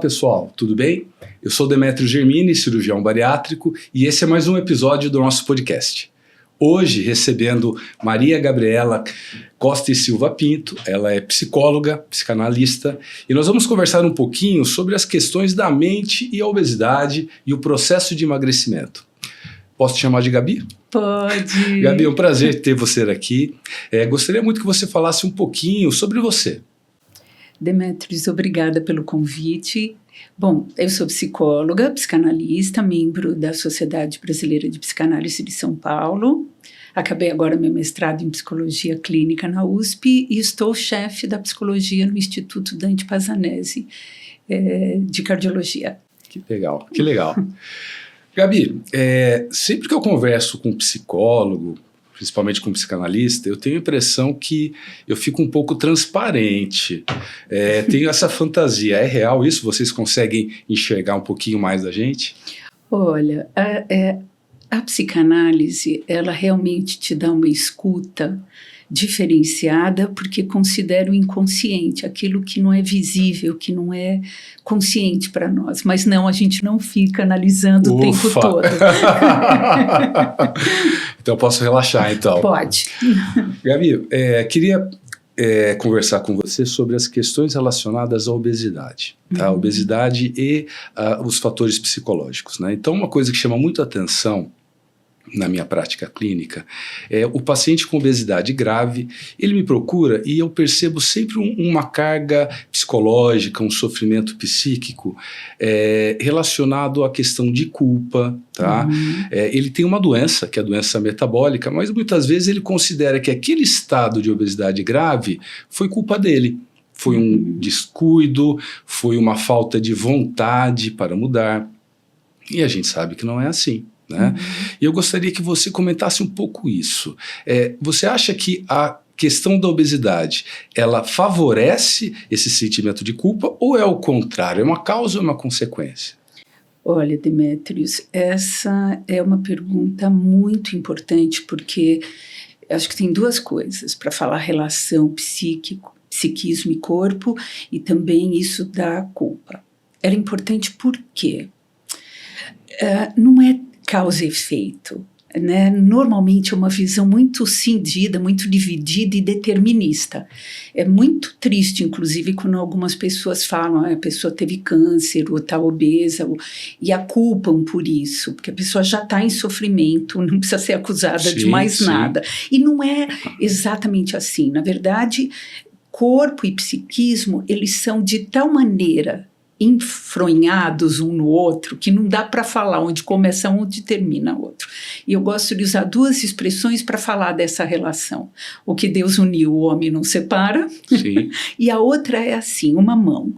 pessoal, tudo bem? Eu sou Demétrio Germini, cirurgião bariátrico, e esse é mais um episódio do nosso podcast. Hoje, recebendo Maria Gabriela Costa e Silva Pinto, ela é psicóloga, psicanalista, e nós vamos conversar um pouquinho sobre as questões da mente e a obesidade e o processo de emagrecimento. Posso te chamar de Gabi? Pode. Gabi, é um prazer ter você aqui. Gostaria muito que você falasse um pouquinho sobre você. Demetrios, obrigada pelo convite. Bom, eu sou psicóloga, psicanalista, membro da Sociedade Brasileira de Psicanálise de São Paulo. Acabei agora meu mestrado em Psicologia Clínica na USP e estou chefe da Psicologia no Instituto Dante Pazzanese, de Cardiologia. Que legal, que legal. Gabi, sempre que eu converso com um psicólogo, principalmente com um psicanalista, eu tenho a impressão que eu fico um pouco transparente. Tenho essa fantasia. É real isso? Vocês conseguem enxergar um pouquinho mais da gente? Olha, a psicanálise, ela realmente te dá uma escuta diferenciada porque considera o inconsciente, aquilo que não é visível, que não é consciente para nós. Mas não, a gente não fica analisando o tempo todo. Então eu posso relaxar, então. Pode. Gabi, queria conversar com você sobre as questões relacionadas à obesidade, tá? Obesidade e os fatores psicológicos, né? Então, uma coisa que chama muito atenção na minha prática clínica, o paciente com obesidade grave, ele me procura e eu percebo sempre uma carga psicológica, um sofrimento psíquico relacionado à questão de culpa, tá? Ele tem uma doença, que é a doença metabólica, mas muitas vezes ele considera que aquele estado de obesidade grave foi culpa dele. Foi um descuido, foi uma falta de vontade para mudar. E a gente sabe que não é assim, né? E eu gostaria que você comentasse um pouco isso. Você acha que a questão da obesidade, ela favorece esse sentimento de culpa ou é o contrário? É uma causa ou uma consequência? Olha, Demétrios, essa é uma pergunta muito importante porque acho que tem duas coisas para falar relação psiquismo e corpo e também isso da culpa. Ela é importante por quê? Não é causa e efeito, né? Normalmente é uma visão muito cindida, muito dividida e determinista. É muito triste, inclusive, quando algumas pessoas falam a pessoa teve câncer ou está obesa e a culpam por isso, porque a pessoa já está em sofrimento, não precisa ser acusada de mais nada. E não é exatamente assim. Na verdade, corpo e psiquismo, eles são de tal maneira enfronhados um no outro, que não dá para falar onde começa um, onde termina o outro. E eu gosto de usar duas expressões para falar dessa relação. O que Deus uniu, o homem não separa. Sim. E a outra é assim, uma mão.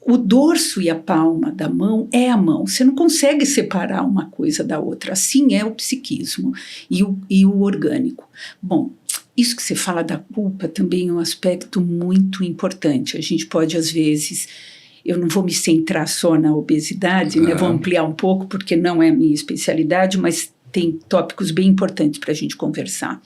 O dorso e a palma da mão é a mão. Você não consegue separar uma coisa da outra. Assim é o psiquismo e o orgânico. Bom, isso que você fala da culpa também é um aspecto muito importante. A gente pode, às vezes... Eu não vou me centrar só na obesidade, né? Vou ampliar um pouco, porque não é a minha especialidade, mas tem tópicos bem importantes para a gente conversar.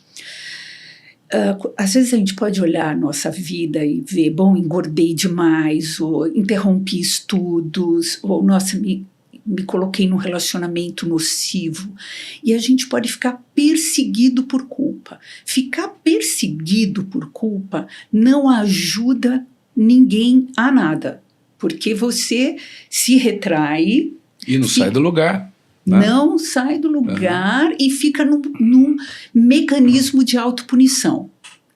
Às vezes a gente pode olhar a nossa vida e ver, bom, engordei demais, ou interrompi estudos, ou, nossa, me coloquei num relacionamento nocivo. E a gente pode ficar perseguido por culpa. Ficar perseguido por culpa não ajuda ninguém a nada. Porque você se retrai... E não sai do lugar. Né? Não sai do lugar e fica num mecanismo de autopunição.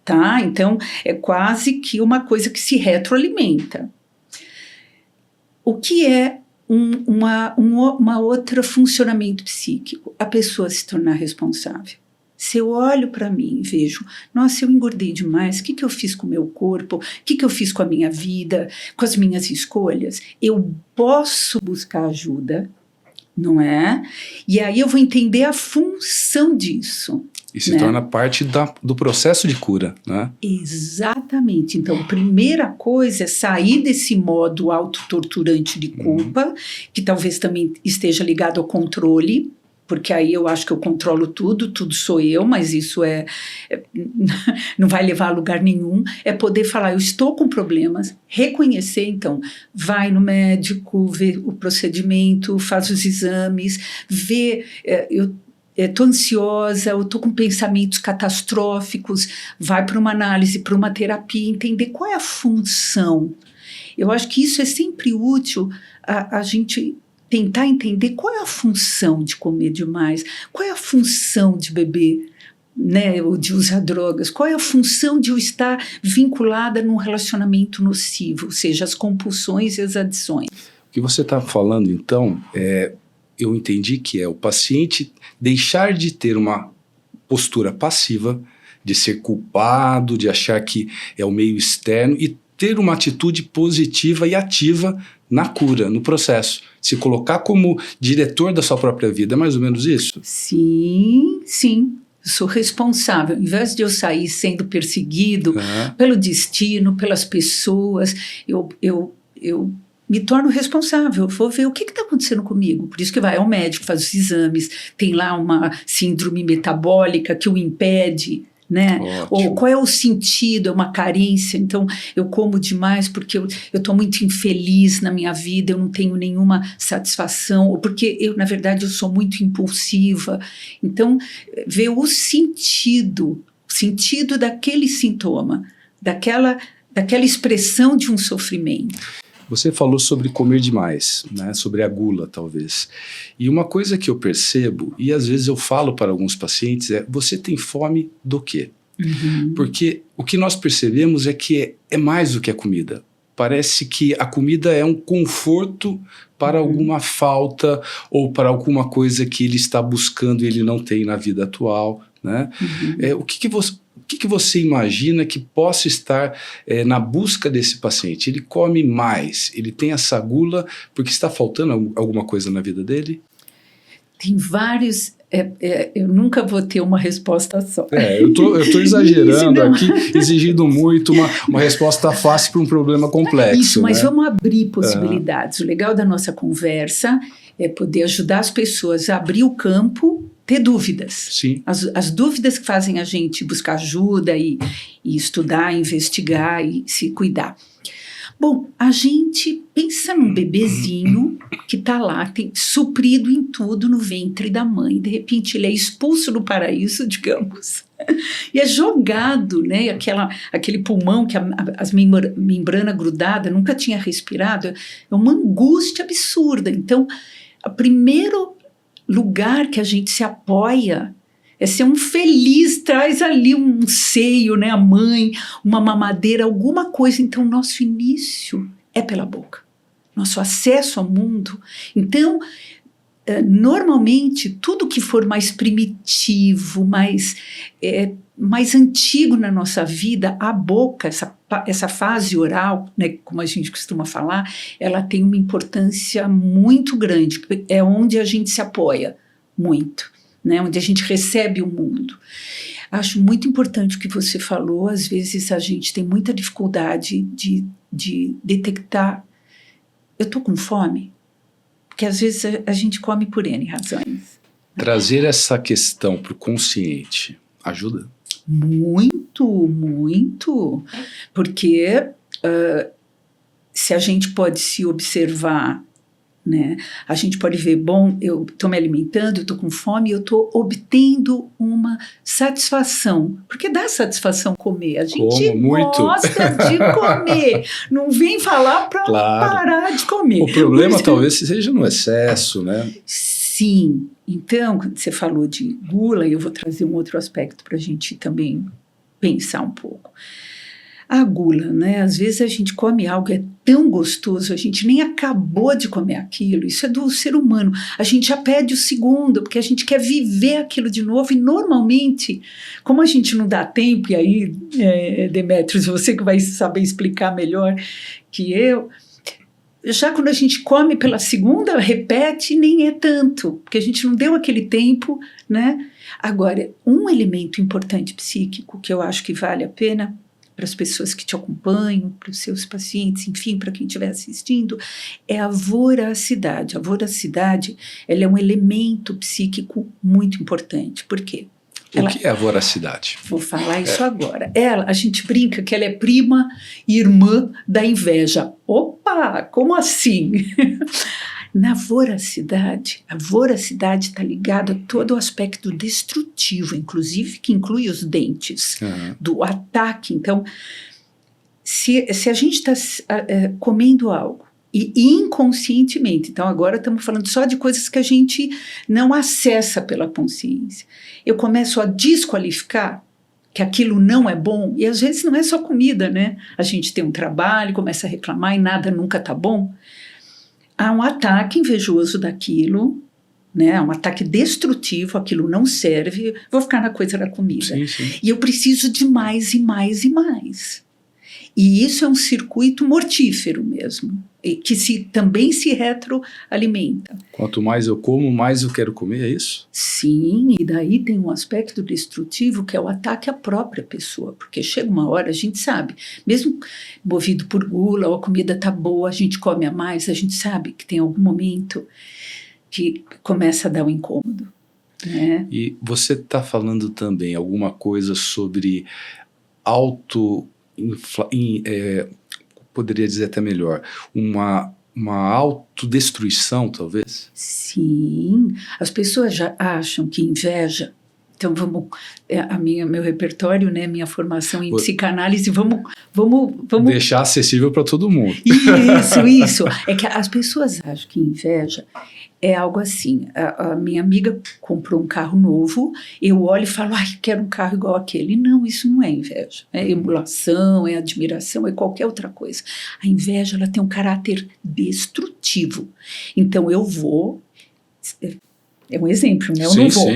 Tá? Então, é quase que uma coisa que se retroalimenta. O que é uma outra funcionamento psíquico? A pessoa se tornar responsável. Se eu olho para mim e vejo, nossa, eu engordei demais, o que eu fiz com o meu corpo, o que eu fiz com a minha vida, com as minhas escolhas, eu posso buscar ajuda, não é? E aí eu vou entender a função disso. E se torna parte do processo de cura, né? Exatamente. Então, a primeira coisa é sair desse modo autotorturante de culpa, que talvez também esteja ligado ao controle, porque aí eu acho que eu controlo tudo, tudo sou eu, mas isso não vai levar a lugar nenhum, é poder falar, eu estou com problemas, reconhecer, então, vai no médico, vê o procedimento, faz os exames, vê, eu estou ansiosa, eu estou com pensamentos catastróficos, vai para uma análise, para uma terapia, entender qual é a função. Eu acho que isso é sempre útil a gente tentar entender qual é a função de comer demais, qual é a função de beber, né, ou de usar drogas, qual é a função de eu estar vinculada num relacionamento nocivo, ou seja, as compulsões e as adições. O que você está falando, então, eu entendi que é o paciente deixar de ter uma postura passiva, de ser culpado, de achar que é o meio externo e ter uma atitude positiva e ativa na cura, no processo. Se colocar como diretor da sua própria vida, é mais ou menos isso? Sim, sim. Eu sou responsável. Ao invés de eu sair sendo perseguido pelo destino, pelas pessoas, eu me torno responsável. Vou ver o que está acontecendo comigo. Por isso que vai ao médico, faz os exames, tem lá uma síndrome metabólica que o impede, né? Ou qual é o sentido, é uma carência, então eu como demais porque eu estou muito infeliz na minha vida, eu não tenho nenhuma satisfação, ou porque na verdade eu sou muito impulsiva. Então, ver o sentido daquele sintoma, daquela expressão de um sofrimento. Você falou sobre comer demais, né? Sobre a gula, talvez. E uma coisa que eu percebo, e às vezes eu falo para alguns pacientes, você tem fome do quê? Porque o que nós percebemos é que é mais do que a comida. Parece que a comida é um conforto para alguma falta ou para alguma coisa que ele está buscando e ele não tem na vida atual, né? O que você imagina que possa estar na busca desse paciente? Ele come mais, ele tem essa gula porque está faltando alguma coisa na vida dele? Tem vários... eu nunca vou ter uma resposta só. Eu tô exagerando aqui, exigindo muito uma resposta fácil para um problema complexo. Isso, mas né? vamos abrir possibilidades. O legal da nossa conversa é poder ajudar as pessoas a abrir o campo, ter dúvidas. Sim. As dúvidas que fazem a gente buscar ajuda e estudar, investigar e se cuidar. Bom, a gente pensa num bebezinho que está lá, suprido em tudo no ventre da mãe. De repente ele é expulso do paraíso, digamos, e é jogado, né? Aquele pulmão que as membrana grudada nunca tinha respirado. É uma angústia absurda. Então, o primeiro lugar que a gente se apoia é ser um feliz, traz ali um seio, né, a mãe, uma mamadeira, alguma coisa. Então, nosso início é pela boca, nosso acesso ao mundo. Então, normalmente, tudo que for mais primitivo, mais antigo na nossa vida, a boca, essa fase oral, né, como a gente costuma falar, ela tem uma importância muito grande, é onde a gente se apoia muito. Né, onde a gente recebe o mundo. Acho muito importante o que você falou, às vezes a gente tem muita dificuldade de detectar, eu estou com fome? Porque às vezes a gente come por N razões. Trazer essa questão para o consciente ajuda? Muito, muito, porque se a gente pode se observar, né? A gente pode ver, bom, eu estou me alimentando, eu estou com fome, eu estou obtendo uma satisfação, porque dá satisfação comer, a gente gosta de comer, não vem falar para parar de comer. O problema talvez seja no excesso, né? Sim, então, quando você falou de gula, eu vou trazer um outro aspecto para a gente também pensar um pouco. A gula, né? Às vezes a gente come algo, é tão gostoso, a gente nem acabou de comer aquilo, isso é do ser humano. A gente já pede o segundo, porque a gente quer viver aquilo de novo, e normalmente, como a gente não dá tempo, e aí, Demetrios, você que vai saber explicar melhor que eu, já quando a gente come pela segunda, repete, nem é tanto, porque a gente não deu aquele tempo, né? Agora, um elemento importante psíquico que eu acho que vale a pena para as pessoas que te acompanham, para os seus pacientes, enfim, para quem estiver assistindo, é a voracidade. A voracidade, ela é um elemento psíquico muito importante. Por quê? O que é a voracidade? Vou falar isso agora. A gente brinca que ela é prima e irmã da inveja. Opa, como assim? Na voracidade, a voracidade está ligada a todo o aspecto destrutivo, inclusive que inclui os dentes, do ataque. Então, se a gente está comendo algo e inconscientemente, então agora estamos falando só de coisas que a gente não acessa pela consciência, eu começo a desqualificar que aquilo não é bom, e às vezes não é só comida, né? A gente tem um trabalho, começa a reclamar e nada nunca está bom. Há um ataque invejoso daquilo, né? Um ataque destrutivo, aquilo não serve, vou ficar na coisa da comida. Sim, sim. E eu preciso de mais e mais e mais. E isso é um circuito mortífero mesmo, que também se retroalimenta. Quanto mais eu como, mais eu quero comer, é isso? Sim, e daí tem um aspecto destrutivo que é o ataque à própria pessoa, porque chega uma hora, a gente sabe, mesmo movido por gula, ou a comida tá boa, a gente come a mais, a gente sabe que tem algum momento que começa a dar um incômodo, né? E você está falando também alguma coisa sobre poderia dizer até melhor, uma autodestruição, talvez? Sim, as pessoas já acham que inveja. Então meu repertório, né, minha formação em psicanálise, vamos deixar acessível para todo mundo. Isso. É que as pessoas acham que inveja é algo assim. A minha amiga comprou um carro novo, eu olho e falo, ai, quero um carro igual aquele. Não, isso não é inveja. É emulação, é admiração, é qualquer outra coisa. A inveja, ela tem um caráter destrutivo. Então eu vou... É um exemplo, né? Eu não vou.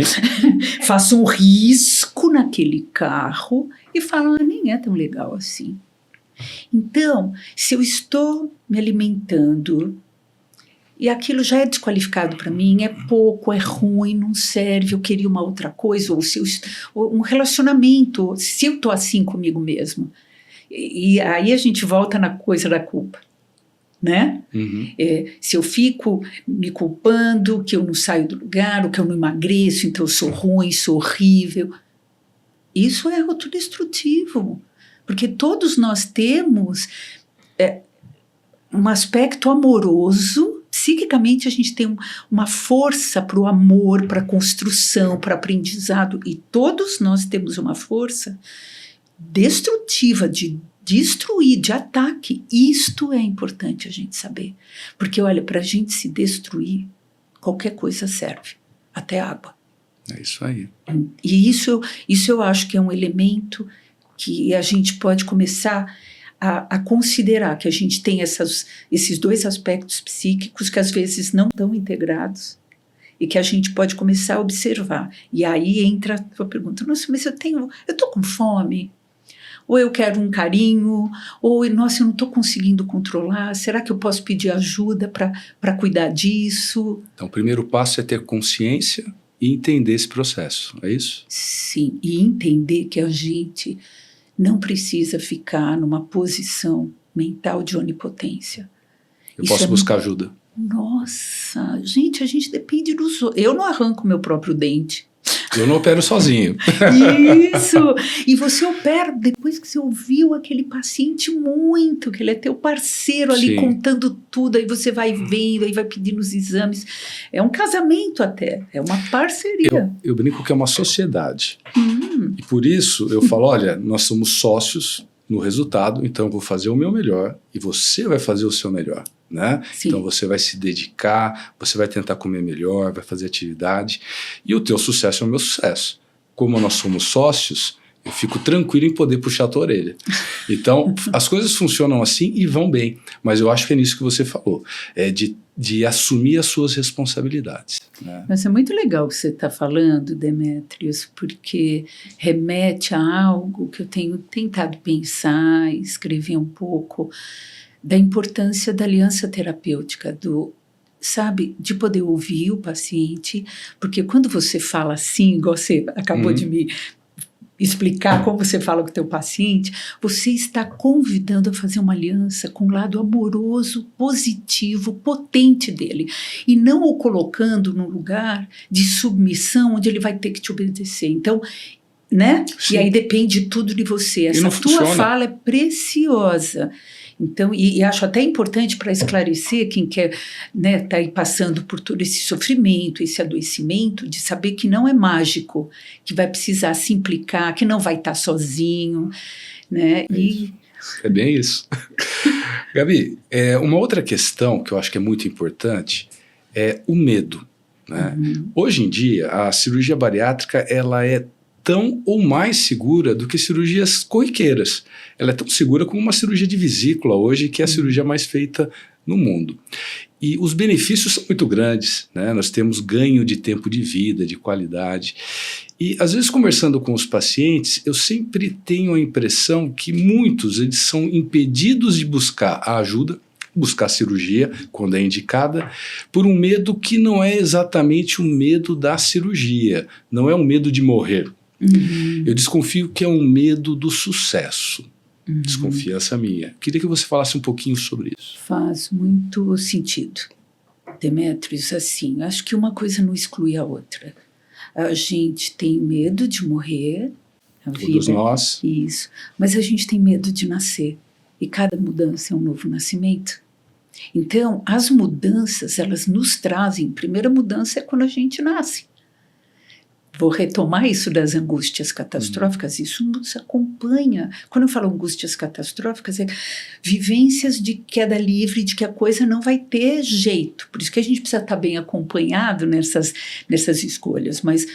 Faço um risco naquele carro e falo, nem é tão legal assim. Então, se eu estou me alimentando e aquilo já é desqualificado para mim, é pouco, é ruim, não serve, eu queria uma outra coisa, ou um relacionamento, se eu estou assim comigo mesmo. E aí a gente volta na coisa da culpa. Né? Uhum. Se eu fico me culpando que eu não saio do lugar, ou que eu não emagreço, então eu sou ruim, sou horrível, isso é autodestrutivo, porque todos nós temos um aspecto amoroso, psiquicamente a gente tem uma força para o amor, para a construção, para o aprendizado, e todos nós temos uma força destrutiva de destruir, de ataque. Isto é importante a gente saber. Porque, olha, para a gente se destruir, qualquer coisa serve, até água. É isso aí. E isso eu acho que é um elemento que a gente pode começar a considerar, que a gente tem esses dois aspectos psíquicos que às vezes não estão integrados e que a gente pode começar a observar. E aí entra a tua pergunta, nossa, mas eu estou com fome? Ou eu quero um carinho, ou, nossa, eu não estou conseguindo controlar, será que eu posso pedir ajuda para cuidar disso? Então, o primeiro passo é ter consciência e entender esse processo, é isso? Sim, e entender que a gente não precisa ficar numa posição mental de onipotência. Eu posso buscar ajuda. Nossa, gente, a gente depende dos outros. Eu não arranco meu próprio dente. Eu não opero sozinho. Isso! E você opera depois que você ouviu aquele paciente muito, que ele é teu parceiro ali, sim, contando tudo, aí você vai vendo, aí vai pedindo os exames. É um casamento até, é uma parceria. Eu brinco que é uma sociedade. E por isso eu falo, olha, nós somos sócios no resultado, então eu vou fazer o meu melhor e você vai fazer o seu melhor. Né? Então você vai se dedicar, você vai tentar comer melhor, vai fazer atividade e o teu sucesso é o meu sucesso. Como nós somos sócios, eu fico tranquilo em poder puxar a tua orelha. Então as coisas funcionam assim e vão bem, mas eu acho que é nisso que você falou, de assumir as suas responsabilidades, né? Mas é muito legal o que você está falando, Demetrios, porque remete a algo que eu tenho tentado pensar, escrever um pouco, da importância da aliança terapêutica, de poder ouvir o paciente, porque quando você fala assim, igual você acabou de me explicar como você fala com o teu paciente, você está convidando a fazer uma aliança com o lado amoroso, positivo, potente dele, e não o colocando num lugar de submissão onde ele vai ter que te obedecer. Então, né? Sim. E aí depende tudo de você. Essa tua fala é preciosa. Então, e acho até importante para esclarecer quem quer, né, tá aí passando por todo esse sofrimento, esse adoecimento, de saber que não é mágico, que vai precisar se implicar, que não vai estar sozinho, né? É bem isso. Gabi, uma outra questão que eu acho que é muito importante é o medo, né? Hoje em dia, a cirurgia bariátrica, ela é tão ou mais segura do que cirurgias corriqueiras. Ela é tão segura como uma cirurgia de vesícula hoje, que é a cirurgia mais feita no mundo. E os benefícios são muito grandes, né? Nós temos ganho de tempo de vida, de qualidade. E às vezes conversando com os pacientes, eu sempre tenho a impressão que muitos eles são impedidos de buscar a ajuda, buscar cirurgia quando é indicada, por um medo que não é exatamente o medo da cirurgia, não é um medo de morrer. Eu desconfio que é um medo do sucesso. Desconfiança minha. Queria que você falasse um pouquinho sobre isso. Faz muito sentido, Demetrios. Assim, acho que uma coisa não exclui a outra. A gente tem medo de morrer. Todos nós. Isso. Mas a gente tem medo de nascer. E cada mudança é um novo nascimento. Então, as mudanças, elas nos trazem. Primeira mudança é quando a gente nasce. Vou retomar isso das angústias catastróficas, isso nos acompanha. Quando eu falo angústias catastróficas, é vivências de queda livre, de que a coisa não vai ter jeito. Por isso que a gente precisa estar bem acompanhado nessas escolhas. Mas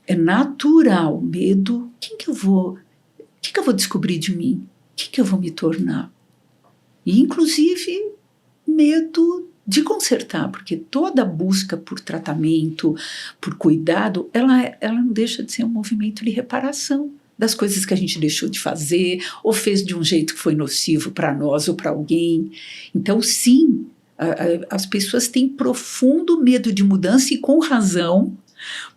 é natural, medo, o que eu vou descobrir de mim? O que eu vou me tornar? E, inclusive, medo de consertar, porque toda busca por tratamento, por cuidado, ela não deixa de ser um movimento de reparação das coisas que a gente deixou de fazer ou fez de um jeito que foi nocivo para nós ou para alguém. Então, sim, as pessoas têm profundo medo de mudança e com razão,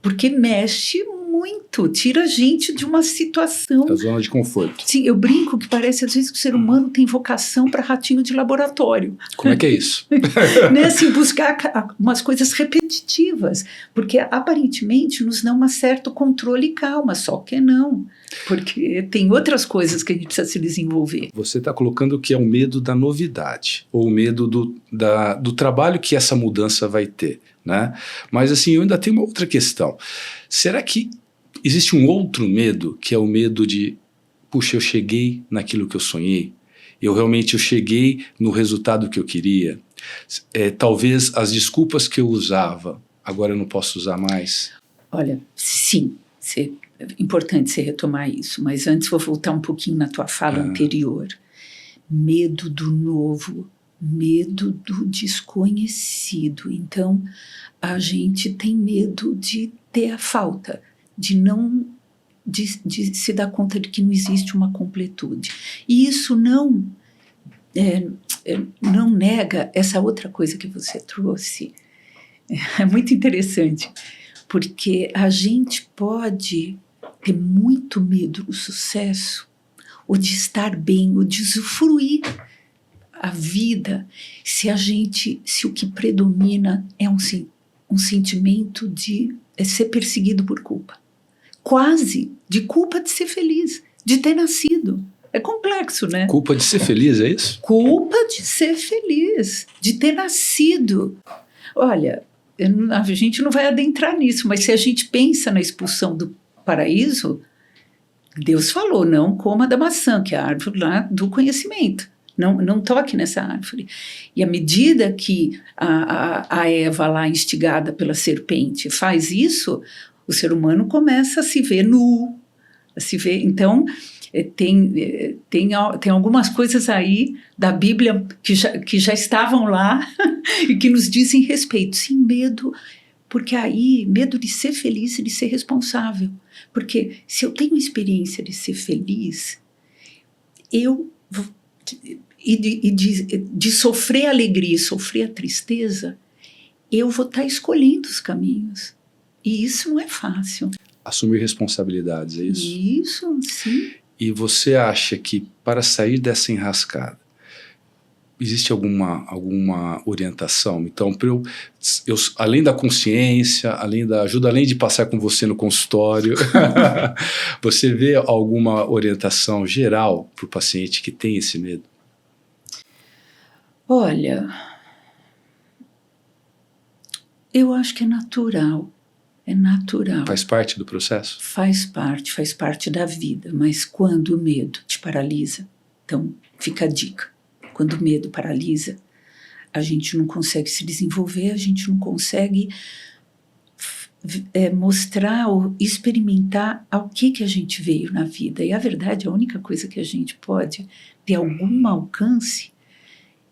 porque mexe muito, tira a gente de uma situação... Da zona de conforto. Sim, eu brinco que parece às vezes que o ser humano tem vocação para ratinho de laboratório. Como é que é isso? Né, assim, buscar umas coisas repetitivas, porque aparentemente nos dá um certo controle e calma, só que não, porque tem outras coisas que a gente precisa se desenvolver. Você está colocando que é o medo da novidade, ou o medo do trabalho que essa mudança vai ter, né? Mas assim, eu ainda tenho uma outra questão. Será que existe um outro medo, que é o medo de, puxa, eu cheguei naquilo que eu sonhei, eu cheguei no resultado que eu queria, talvez as desculpas que eu usava, agora eu não posso usar mais? Olha, sim, é importante você retomar isso, mas antes vou voltar um pouquinho na tua fala anterior. Medo do novo, medo do desconhecido. Então, a gente tem medo de ter a falta, de se dar conta de que não existe uma completude. E isso não nega essa outra coisa que você trouxe. É muito interessante, porque a gente pode ter muito medo do sucesso, ou de estar bem, ou de usufruir a vida, se o que predomina é um sentimento de ser perseguido por culpa. Quase de culpa de ser feliz, de ter nascido. É complexo, né? Culpa de ser feliz, é isso? Culpa de ser feliz, de ter nascido. Olha, a gente não vai adentrar nisso, mas se a gente pensa na expulsão do paraíso, Deus falou, não coma da maçã, que é a árvore lá do conhecimento. Não toque nessa árvore. E à medida que a Eva lá, instigada pela serpente, faz isso, o ser humano começa a se ver nu, a se ver... Então, tem algumas coisas aí da Bíblia que já estavam lá e que nos dizem respeito. Sim, medo, porque aí, medo de ser feliz e de ser responsável. Porque se eu tenho experiência de ser feliz, de sofrer a alegria e sofrer a tristeza, eu vou estar escolhendo os caminhos. E isso não é fácil. assumir responsabilidades, é isso? Isso, sim. E você acha que para sair dessa enrascada, existe alguma orientação? Então, além da consciência, além da ajuda, além de passar com você no consultório, você vê alguma orientação geral para o paciente que tem esse medo? Olha, eu acho que é natural. É natural. Faz parte do processo? Faz parte da vida. Mas quando o medo te paralisa, então fica a dica. Quando o medo paralisa, a gente não consegue se desenvolver, a gente não consegue mostrar ou experimentar ao que a gente veio na vida. E a verdade, a única coisa que a gente pode ter algum alcance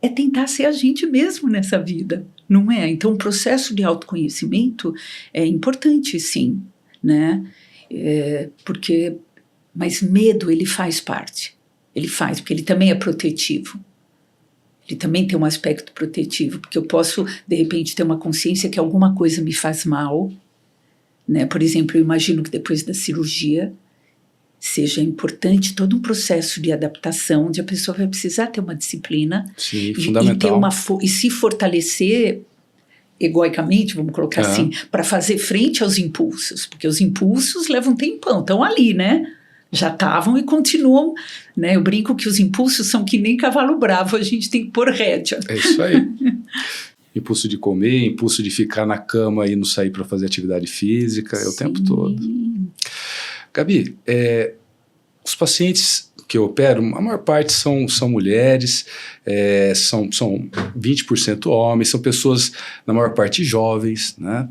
é tentar ser a gente mesmo nessa vida, não é? Então, o processo de autoconhecimento é importante, sim, né? Mas medo, ele faz parte. Ele faz, porque ele também é protetivo. Ele também tem um aspecto protetivo, porque eu posso, de repente, ter uma consciência que alguma coisa me faz mal, né? Por exemplo, eu imagino que depois da cirurgia seja importante todo um processo de adaptação, onde a pessoa vai precisar ter uma disciplina. Sim, fundamental. E se fortalecer egoicamente, vamos colocar assim, para fazer frente aos impulsos, porque os impulsos levam um tempão, estão ali, né? Já estavam e continuam, né? Eu brinco que os impulsos são que nem cavalo bravo, a gente tem que pôr rédea. É isso aí. Impulso de comer, impulso de ficar na cama e não sair para fazer atividade física, é o tempo todo. Gabi, os pacientes que eu opero, a maior parte são mulheres, são 20% homens, são pessoas, na maior parte, jovens, né?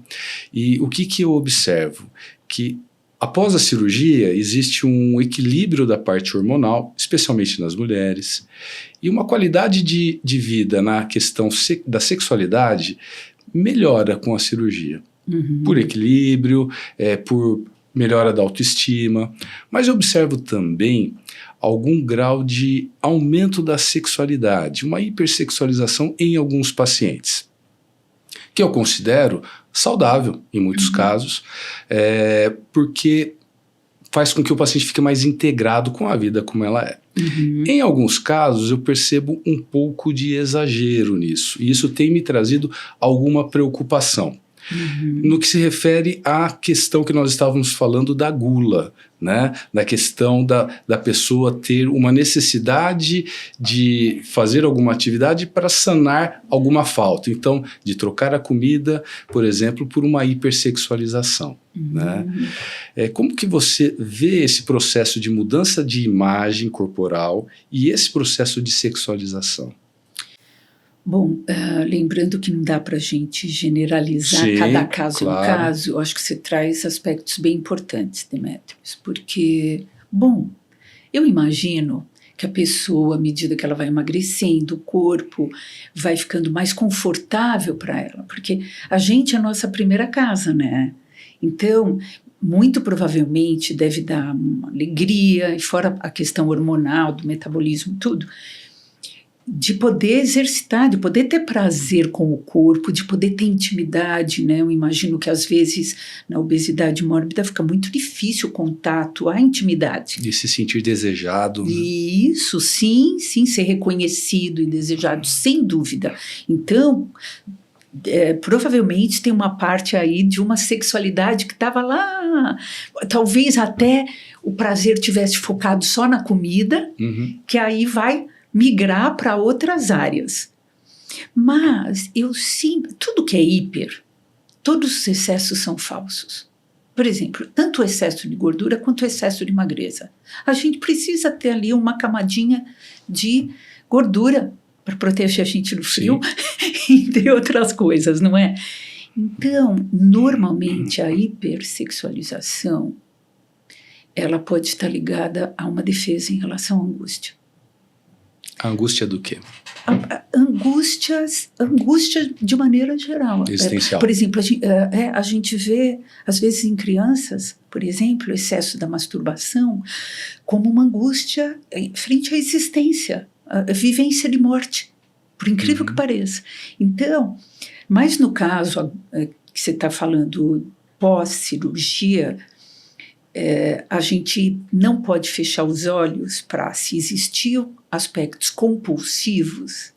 E o que eu observo? Que após a cirurgia, existe um equilíbrio da parte hormonal, especialmente nas mulheres, e uma qualidade de vida na questão da sexualidade melhora com a cirurgia. Por equilíbrio, por melhora da autoestima, mas eu observo também algum grau de aumento da sexualidade, uma hipersexualização em alguns pacientes, que eu considero saudável em muitos casos, porque faz com que o paciente fique mais integrado com a vida como ela é. Em alguns casos eu percebo um pouco de exagero nisso, e isso tem me trazido alguma preocupação. No que se refere à questão que nós estávamos falando da gula, né? Da questão da pessoa ter uma necessidade de fazer alguma atividade para sanar alguma falta. Então, de trocar a comida, por exemplo, por uma hipersexualização. Né? Como que você vê esse processo de mudança de imagem corporal e esse processo de sexualização? Bom, lembrando que não dá para a gente generalizar. Sim, cada caso claro. É um caso, eu acho que você traz aspectos bem importantes, Demetrios, porque, bom, eu imagino que a pessoa, à medida que ela vai emagrecendo, o corpo vai ficando mais confortável para ela, porque a gente é a nossa primeira casa, né? Então, muito provavelmente deve dar uma alegria, e fora a questão hormonal, do metabolismo, tudo, de poder exercitar, de poder ter prazer com o corpo, de poder ter intimidade, né? Eu imagino que às vezes na obesidade mórbida fica muito difícil o contato, a intimidade. De se sentir desejado. Isso, sim, ser reconhecido e desejado, sem dúvida. Então, provavelmente tem uma parte aí de uma sexualidade que estava lá, talvez até o prazer tivesse focado só na comida, que aí vai migrar para outras áreas. Mas tudo que é hiper, todos os excessos são falsos. Por exemplo, tanto o excesso de gordura quanto o excesso de magreza. A gente precisa ter ali uma camadinha de gordura para proteger a gente do frio, entre outras coisas, não é? Então, normalmente a hipersexualização, ela pode estar ligada a uma defesa em relação à angústia. A angústia do quê? Angústia de maneira geral. Existencial. Por exemplo, a gente vê, às vezes em crianças, por exemplo, o excesso da masturbação como uma angústia frente à existência, a vivência de morte, por incrível que pareça. Então, mas no caso que você está falando pós-cirurgia, a gente não pode fechar os olhos para, se existir aspectos compulsivos,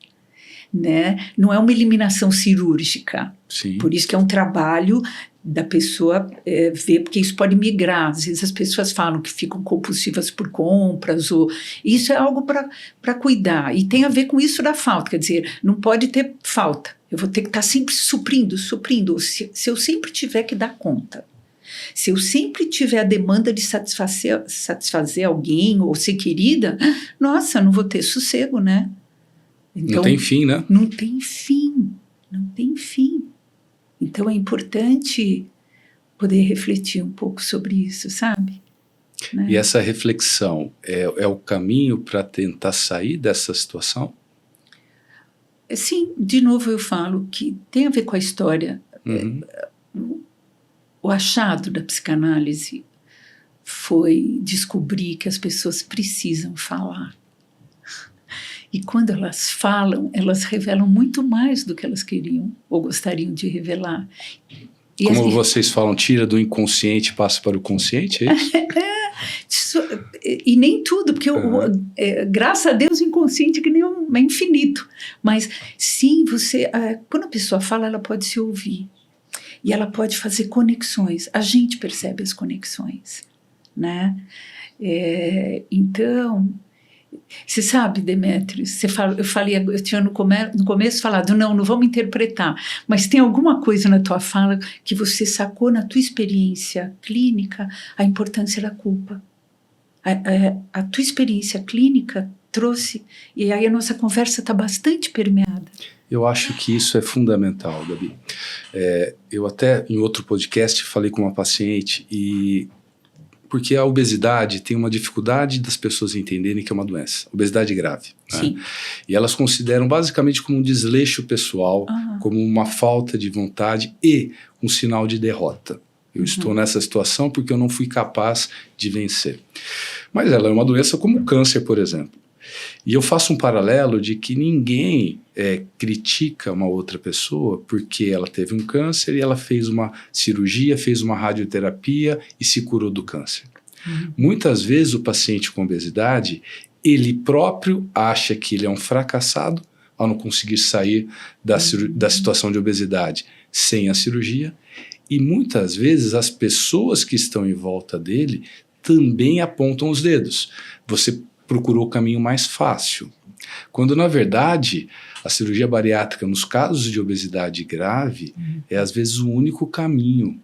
né? Não é uma eliminação cirúrgica. Sim. Por isso que é um trabalho da pessoa ver, porque isso pode migrar. Às vezes as pessoas falam que ficam compulsivas por compras, ou isso é algo para cuidar. E tem a ver com isso da falta, quer dizer, não pode ter falta. Eu vou ter que estar sempre suprindo. Se eu sempre tiver que dar conta, se eu sempre tiver a demanda de satisfazer alguém ou ser querida, nossa, não vou ter sossego, né? Então, não tem fim, né? Não tem fim. Então é importante poder refletir um pouco sobre isso, sabe? Né? E essa reflexão é o caminho para tentar sair dessa situação? Sim, de novo eu falo que tem a ver com a história. O achado da psicanálise foi descobrir que as pessoas precisam falar. E quando elas falam, elas revelam muito mais do que elas queriam ou gostariam de revelar. Como vocês falam, tira do inconsciente e passa para o consciente, é isso? E nem tudo, porque graças a Deus o inconsciente que nem é infinito. Mas sim, quando a pessoa fala, ela pode se ouvir. E ela pode fazer conexões. A gente percebe as conexões, né? Então, você sabe, Demetrios, eu tinha no começo falado, não vamos interpretar, mas tem alguma coisa na tua fala que você sacou na tua experiência clínica a importância da culpa. A tua experiência clínica trouxe, e aí a nossa conversa está bastante permeada. Eu acho que isso é fundamental, Gabi. Eu até, em outro podcast, falei com uma paciente porque a obesidade tem uma dificuldade das pessoas entenderem que é uma doença, obesidade grave. Sim. Né? E elas consideram basicamente como um desleixo pessoal, como uma falta de vontade e um sinal de derrota. Eu estou nessa situação porque eu não fui capaz de vencer. Mas ela é uma doença como o câncer, por exemplo. E eu faço um paralelo de que ninguém critica uma outra pessoa porque ela teve um câncer e ela fez uma cirurgia, fez uma radioterapia e se curou do câncer. Muitas vezes o paciente com obesidade, ele próprio acha que ele é um fracassado ao não conseguir sair da situação de obesidade sem a cirurgia, e muitas vezes as pessoas que estão em volta dele também apontam os dedos. Você procurou o caminho mais fácil. Quando, na verdade, a cirurgia bariátrica, nos casos de obesidade grave, é às vezes o único caminho.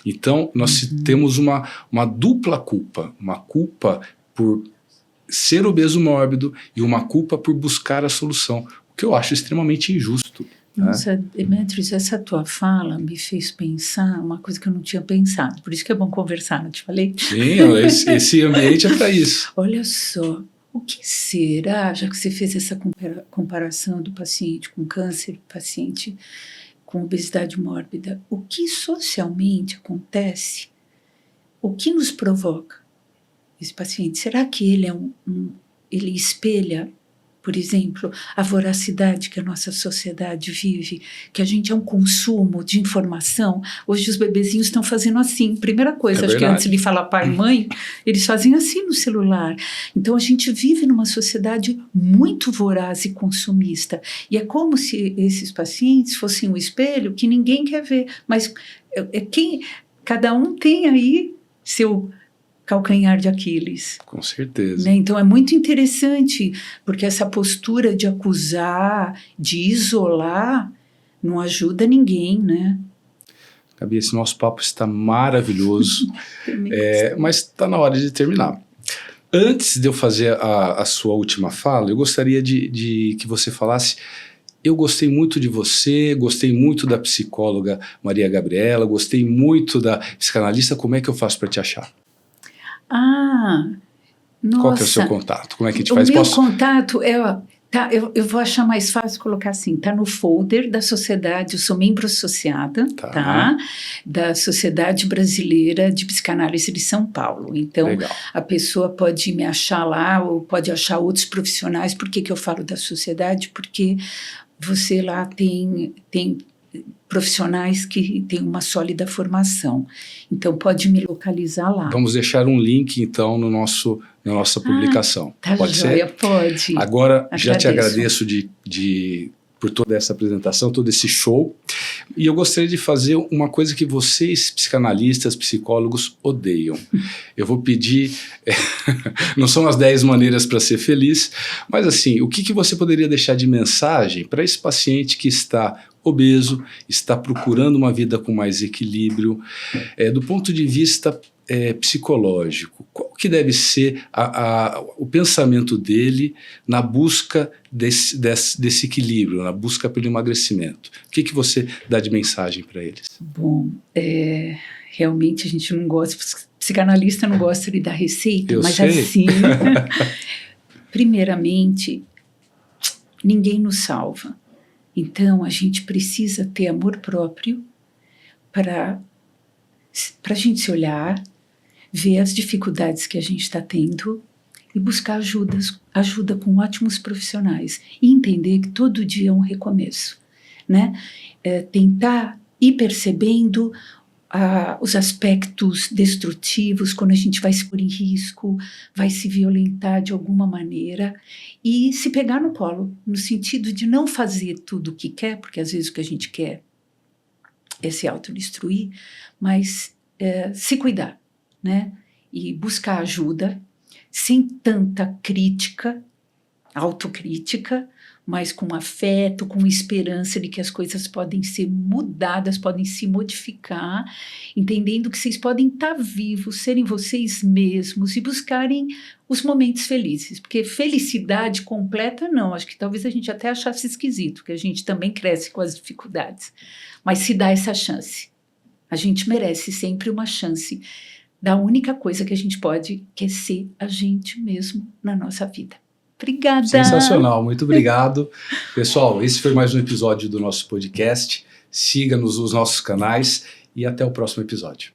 Então, nós temos uma dupla culpa. Uma culpa por ser obeso mórbido e uma culpa por buscar a solução, o que eu acho extremamente injusto. Nossa, Demetrios, essa tua fala me fez pensar uma coisa que eu não tinha pensado. Por isso que é bom conversar, não te falei? Sim, esse ambiente é para isso. Olha só, o que será, já que você fez essa comparação do paciente com câncer, paciente com obesidade mórbida, o que socialmente acontece, o que nos provoca esse paciente? Será que ele ele espelha, por exemplo, a voracidade que a nossa sociedade vive, que a gente é um consumo de informação? Hoje os bebezinhos estão fazendo assim. Primeira coisa, acho que antes de falar pai e mãe, eles fazem assim no celular. Então a gente vive numa sociedade muito voraz e consumista. E é como se esses pacientes fossem um espelho que ninguém quer ver. Mas cada um tem aí seu calcanhar de Aquiles. Com certeza. Né? Então é muito interessante, porque essa postura de acusar, de isolar, não ajuda ninguém, né? Gabi, esse nosso papo está maravilhoso, mas está na hora de terminar. Antes de eu fazer a sua última fala, eu gostaria de que você falasse. Eu gostei muito de você, gostei muito da psicóloga Maria Gabriela, gostei muito da psicanalista. Como é que eu faço para te achar? Nossa. Qual que é o seu contato? Como é que a gente faz? O meu contato eu vou achar mais fácil colocar assim, tá no folder da sociedade, eu sou membro associada, tá? Da Sociedade Brasileira de Psicanálise de São Paulo. Então, legal. A pessoa pode me achar lá ou pode achar outros profissionais. Por que eu falo da sociedade? Porque você lá tem profissionais que têm uma sólida formação. Então, pode me localizar lá. Vamos deixar um link, então, na nossa publicação. Tá Pode joia, ser? pode. Agora, já te agradeço por toda essa apresentação, todo esse show. E eu gostaria de fazer uma coisa que vocês, psicanalistas, psicólogos, odeiam. Eu vou pedir... não são as 10 maneiras para ser feliz, mas assim, o que você poderia deixar de mensagem para esse paciente que está obeso, está procurando uma vida com mais equilíbrio, do ponto de vista psicológico? Qual que deve ser o pensamento dele na busca desse equilíbrio, na busca pelo emagrecimento? O que você dá de mensagem para eles? Bom, realmente a gente não gosta, psicanalista não gosta de dar receita, mas sei. Assim, primeiramente, ninguém nos salva. Então, a gente precisa ter amor próprio para a gente se olhar, ver as dificuldades que a gente está tendo e buscar ajuda com ótimos profissionais e entender que todo dia é um recomeço, né? Tentar ir percebendo os aspectos destrutivos, quando a gente vai se pôr em risco, vai se violentar de alguma maneira e se pegar no colo, no sentido de não fazer tudo o que quer, porque às vezes o que a gente quer é se autodestruir, mas se cuidar, né? E buscar ajuda, sem tanta crítica, autocrítica, mas com afeto, com esperança de que as coisas podem ser mudadas, podem se modificar, entendendo que vocês podem estar vivos, serem vocês mesmos e buscarem os momentos felizes, porque felicidade completa não, acho que talvez a gente até achasse esquisito, que a gente também cresce com as dificuldades, mas se dá essa chance, a gente merece sempre uma chance da única coisa que a gente pode, que é ser a gente mesmo na nossa vida. Obrigada. Sensacional, muito obrigado. Pessoal, esse foi mais um episódio do nosso podcast. Siga-nos nos nossos canais e até o próximo episódio.